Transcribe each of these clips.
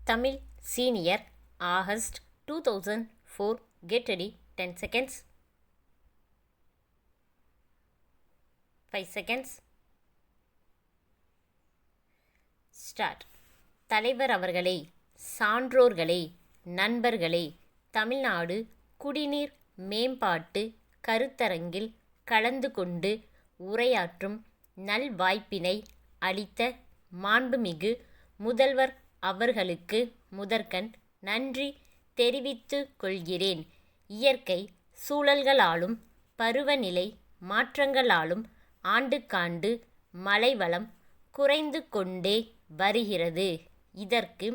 Tamil Senior August 2004. Get ready. 10 seconds. 5 seconds. Start. தலைவர் அவர்களே, சான்றோர்களே, நண்பர்களே, தமிழ்நாடு குடிநீர் மேம்பாட்டு கருத்தரங்கில் கலந்து கொண்டு உரையாற்றும் நல்வாய்ப்பினை அளித்த மாண்புமிகு முதல்வர் அவர்களுக்கு முதற்கண் நன்றி தெரிவித்துக் கொள்கிறேன். இயற்கை சூழல்களாலும் பருவநிலை மாற்றங்களாலும் ஆண்டுக்காண்டு மழைவளம் குறைந்து கொண்டே வருகிறது. இதற்கு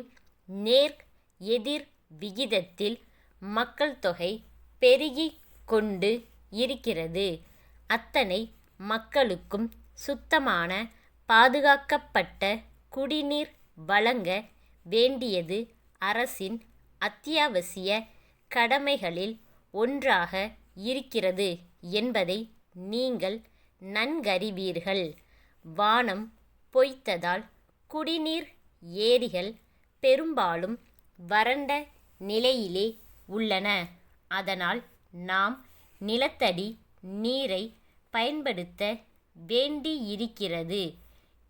நேர் எதிர் விகிதத்தில் மக்கள் தொகை பெருகிக் கொண்டு இருக்கிறது. அத்தனை மக்களுக்கும் சுத்தமான பாதுகாக்கப்பட்ட குடிநீர் வழங்க வேண்டியது அரசின் அத்தியாவசிய கடமைகளில் ஒன்றாக இருக்கிறது என்பதை நீங்கள் நன்கறிவீர்கள். வானம் பொய்த்ததால் குடிநீர் ஏரிகள் பெரும்பாலும் வறண்ட நிலையிலே உள்ளன. அதனால் நாம் நிலத்தடி நீரை பயன்படுத்த வேண்டியிருக்கிறது.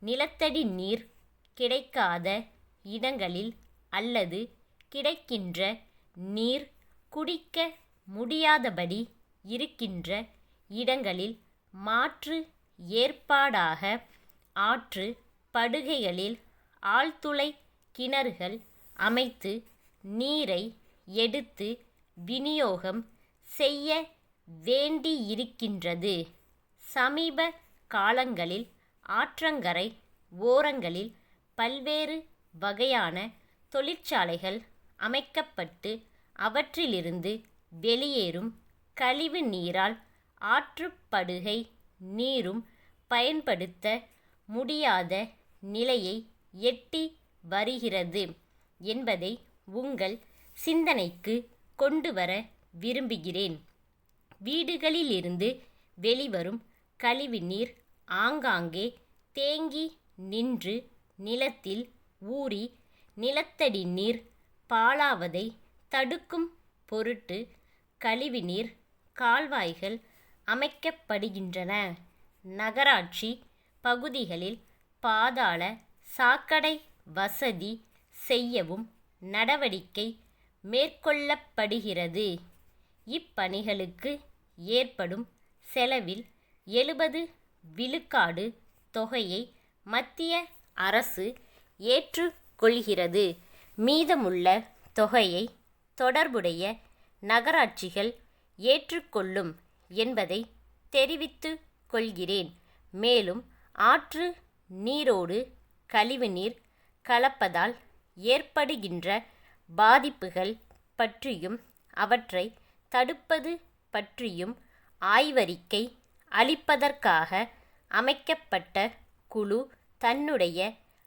நிலத்தடி நீர் கிடைக்காத இடங்களில் அல்லது கிடைக்கின்ற நீர் குடிக்க முடியாதபடி இருக்கின்ற இடங்களில் மாற்று ஏற்பாடாக ஆற்று படுகைகளில் ஆழ்துளை கிணறுகள் அமைத்து நீரை எடுத்து விநியோகம் செய்ய வேண்டியிருக்கின்றது. சமீப காலங்களில் ஆற்றங்கரை ஓரங்களில் பல்வேறு வகையான தொழிற்சாலைகள் அமைக்கப்பட்டு அவற்றிலிருந்து வெளியேறும் கழிவு நீரால் ஆற்றுப்படுகை நீரும் பயன்படுத்த முடியாத நிலையை எட்டி வருகிறது என்பதை உங்கள் சிந்தனைக்கு கொண்டுவர விரும்புகிறேன். வீடுகளிலிருந்து வெளிவரும் கழிவு நீர் ஆங்காங்கே தேங்கி நின்று நிலத்தில் ஊறி நிலத்தடி நீர் பாழாவதை தடுக்கும் பொருட்டு கழிவுநீர் கால்வாய்கள் அமைக்கப்படுகின்றன. நகராட்சி பகுதிகளில் பாதாள சாக்கடை வசதி செய்யவும் நடவடிக்கை மேற்கொள்ளப்படுகிறது. இப்பணிகளுக்கு ஏற்படும் செலவில் 70 விழுக்காடு தொகையை மத்திய அரசு ஏற்றுக்கொள்கிறது. மீதமுள்ள தொகையை தொடர்புடைய நகராட்சிகள் ஏற்றுக்கொள்ளும் என்பதை தெரிவித்துக் கொள்கிறேன். மேலும் ஆற்று நீரோடு கழிவுநீர் கலப்பதால் ஏற்படுகின்ற பாதிப்புகள் பற்றியும் அவற்றை தடுப்பது பற்றியும் ஆய்வறிக்கை அளிப்பதற்காக அமைக்கப்பட்ட குழு தன்னுடைய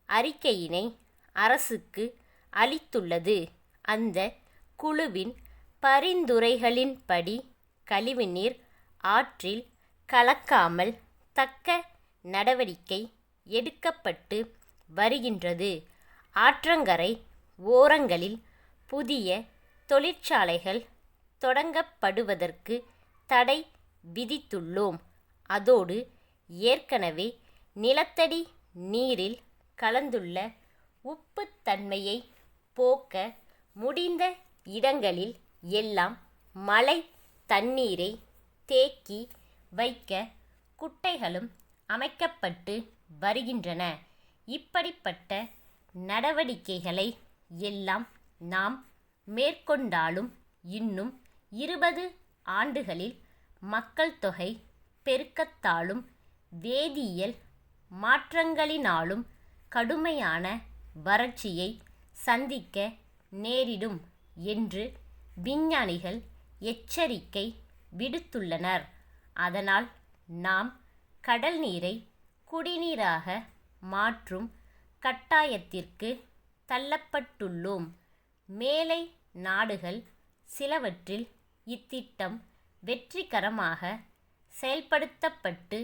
அறிக்கையினை அரசுக்கு அளித்துள்ளது. அந்த குழுவின் பரிந்துரைகளின்படி கழிவுநீர் ஆற்றில் கலக்காமல் தக்க நடவடிக்கை எடுக்கப்பட்டு வருகின்றது. ஆற்றங்கரை ஓரங்களில் புதிய தொழிற்சாலைகள் தொடங்கப்படுவதற்கு தடை விதித்துள்ளோம். அதோடு ஏற்கனவே நிலத்தடி நீரில் கலந்துள்ள உப்புத்தன்மையை போக்க முடிந்த இடங்களில் எல்லாம் மழை தண்ணீரை தேக்கி வைக்க குட்டைகளும் அமைக்கப்பட்டு வருகின்றன. இப்படிப்பட்ட நடவடிக்கைகளை எல்லாம் நாம் மேற்கொண்டாலும் இன்னும் 20 ஆண்டுகளில் மக்கள் தொகை பெருக்கத்தாலும் வேதியியல் மாற்றங்களினாலும் கடுமையான வறட்சியை சந்திக்க நேரிடும் என்று விஞ்ஞானிகள் எச்சரிக்கை விடுத்துள்ளனர். அதனால் நாம் கடல் நீரை குடிநீராக மாற்றும் கட்டாயத்திற்கு தள்ளப்பட்டுள்ளோம். மேலை நாடுகள் சிலவற்றில் இத்திட்டம் வெற்றிகரமாக செயல்படுத்தப்பட்டு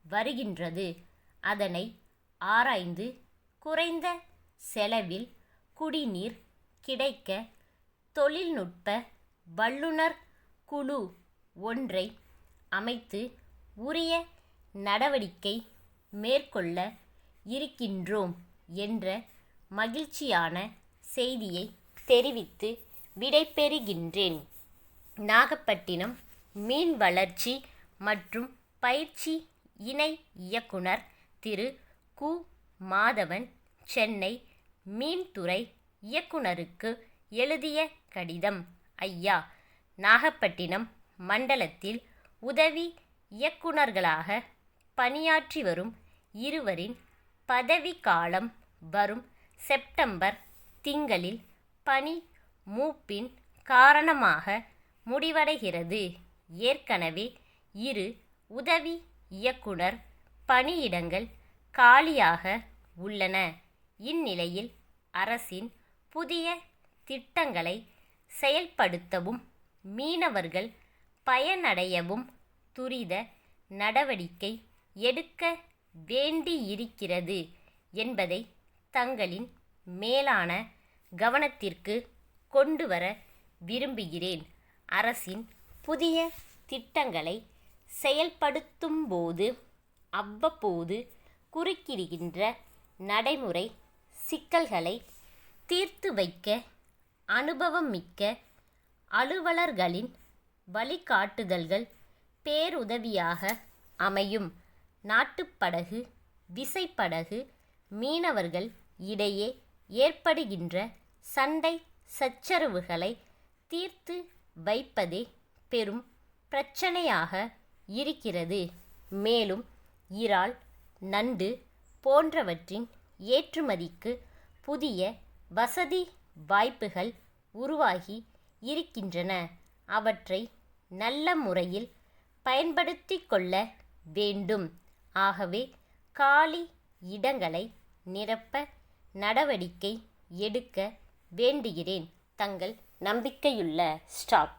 வருகின்றது. அதனை ஆராய்ந்து குறைந்த செலவில் குடிநீர் கிடைக்க தொழில்நுட்ப வல்லுநர் குழு ஒன்றை அமைத்து உரிய நடவடிக்கை மேற்கொள்ள இருக்கின்றோம் என்ற மகிழ்ச்சியான செய்தியை தெரிவித்து விடைபெறுகின்றேன். நாகப்பட்டினம் மீன் வளர்ச்சி மற்றும் பயிற்சி இணை இயக்குனர் திரு கு. மாதவன் சென்னை மீன்துறை இயக்குனருக்கு எழுதிய கடிதம். ஐயா, நாகப்பட்டினம் மண்டலத்தில் உதவி இயக்குனர்களாக பணியாற்றி வரும் இருவரின் பதவிக்காலம் வரும் செப்டம்பர் திங்களில் பணி மூப்பின் காரணமாக முடிவடைகிறது. ஏற்கனவே 2 உதவி இயக்குனர் பணியிடங்கள் காலியாக உள்ளன. இந்நிலையில் அரசின் புதிய திட்டங்களை செயல்படுத்தவும் மீனவர்கள் பயனடையவும் துரித நடவடிக்கை எடுக்க வேண்டியிருக்கிறது என்பதை தங்களின் மேலான கவனத்திற்கு கொண்டுவர விரும்புகிறேன். அரசின் புதிய திட்டங்களை செயல்படுத்தும்போது அவ்வப்போது குறுக்கிடுகின்ற நடைமுறை சிக்கல்களை தீர்த்து வைக்க அனுபவமிக்க அலுவலர்களின் வழிகாட்டுதல்கள் பேருதவியாக அமையும். நாட்டுப்படகு, விசைப்படகு மீனவர்கள் இடையே ஏற்படுகின்ற சண்டை சச்சரவுகளை தீர்த்து வைப்பதே பெரும் பிரச்சனையாக இருக்கிறது. மேலும் இறால், நண்டு போன்றவற்றின் ஏற்றுமதிக்கு புதிய வசதி வாய்ப்புகள் உருவாகி இருக்கின்றன. அவற்றை நல்ல முறையில் பயன்படுத்திக் கொள்ள வேண்டும். ஆகவே காலி இடங்களை நிரப்ப நடவடிக்கை எடுக்க வேண்டுகிறேன். தங்கள் நம்பிக்கையுள்ள ஸ்டாப்.